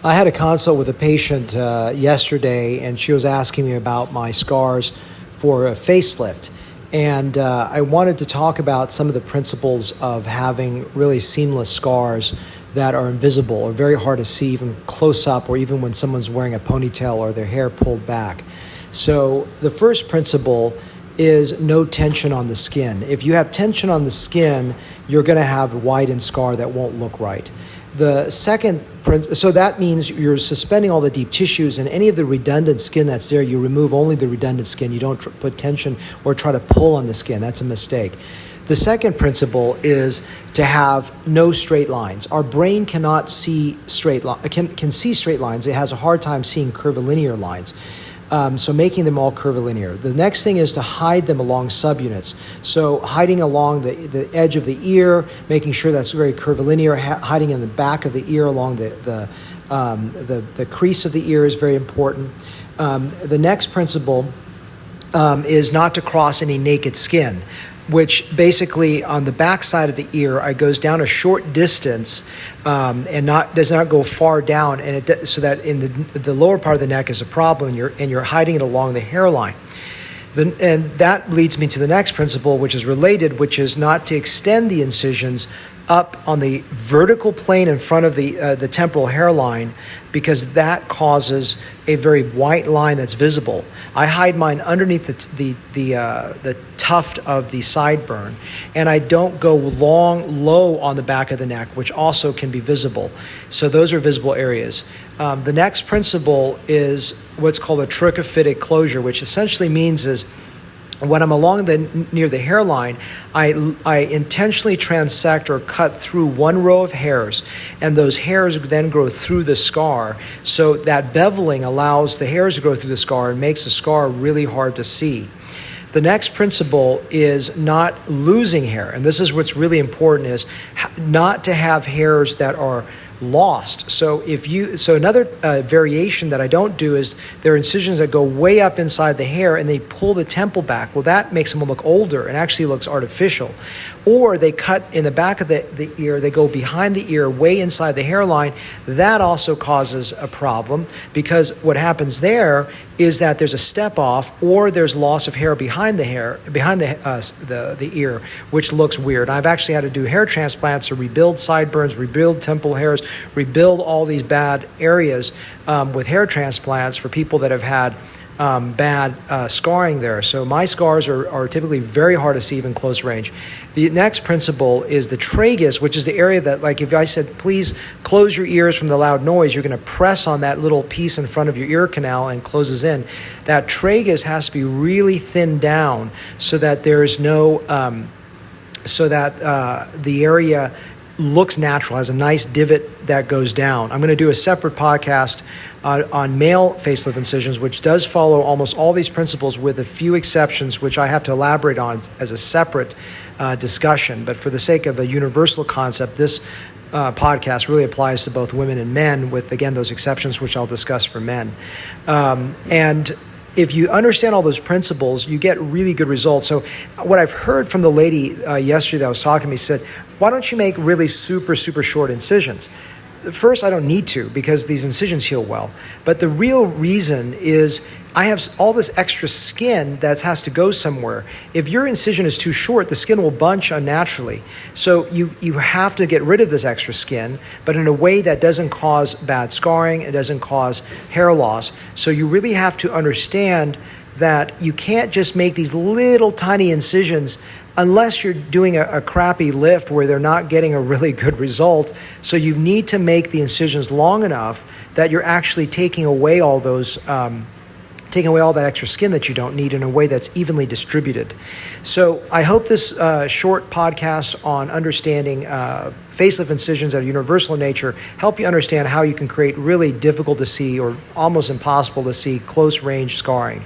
I had a consult with a patient yesterday, and she was asking me about my scars for a facelift. And I wanted to talk about some of the principles of having really seamless scars that are invisible or very hard to see even close up, or even when someone's wearing a ponytail or their hair pulled back. So the first principle is no tension on the skin. If you have tension on the skin, you're going to have a widened scar that won't look right. The second so that means you're suspending all the deep tissues, and any of the redundant skin that's there, you remove only the redundant skin. You don't put tension or try to pull on the skin. That's a mistake. The second principle is to have no straight lines. Our brain cannot see can see straight lines. It has a hard time seeing curvilinear lines. So making them all curvilinear. The next thing is to hide them along subunits. So hiding along the edge of the ear, making sure that's very curvilinear, hiding in the back of the ear along the crease of the ear is very important. The next principle is not to cross any naked skin, which basically on the back side of the ear, it goes down a short distance and does not go far down, and so that in the lower part of the neck is a problem, and you're hiding it along the hairline. And that leads me to the next principle, which is related, which is not to extend the incisions up on the vertical plane in front of the temporal hairline, because that causes a very white line that's visible. I hide mine underneath the tuft of the sideburn, and I don't go low on the back of the neck, which also can be visible. So those are visible areas. The next principle is what's called a trichophytic closure, which essentially means is when I'm near the hairline, I intentionally transect or cut through one row of hairs, and those hairs then grow through the scar. So that beveling allows the hairs to grow through the scar and makes the scar really hard to see. The next principle is not losing hair, and this is what's really important, is not to have hairs that are lost. So another variation that I don't do is there are incisions that go way up inside the hair and they pull the temple back. Well, that makes them look older and actually looks artificial. Or they cut in the back of the ear, they go behind the ear, way inside the hairline. That also causes a problem, because what happens there is that there's a step off, or there's loss of hair behind the ear, which looks weird. I've actually had to do hair transplants to rebuild sideburns, rebuild temple hairs, rebuild all these bad areas with hair transplants for people that have had bad scarring there. So my scars are typically very hard to see even close range. The next principle is the tragus, which is the area that, like, if I said, please close your ears from the loud noise, you're going to press on that little piece in front of your ear canal and closes in. That tragus has to be really thinned down so that there's no, the area looks natural, has a nice divot that goes down. I'm going to do a separate podcast on male facelift incisions, which does follow almost all these principles, with a few exceptions, which I have to elaborate on as a separate discussion. But for the sake of a universal concept, this podcast really applies to both women and men, with, again, those exceptions, which I'll discuss for men. And if you understand all those principles, you get really good results. So what I've heard from the lady yesterday that was talking to me said, why don't you make really super, super short incisions? First, I don't need to, because these incisions heal well. But the real reason is I have all this extra skin that has to go somewhere. If your incision is too short, the skin will bunch unnaturally. So you have to get rid of this extra skin, but in a way that doesn't cause bad scarring, it doesn't cause hair loss. So you really have to understand that you can't just make these little tiny incisions unless you're doing a crappy lift where they're not getting a really good result. So you need to make the incisions long enough that you're actually taking away all those taking away all that extra skin that you don't need in a way that's evenly distributed. So I hope this short podcast on understanding facelift incisions that are universal in nature help you understand how you can create really difficult to see, or almost impossible to see, close range scarring.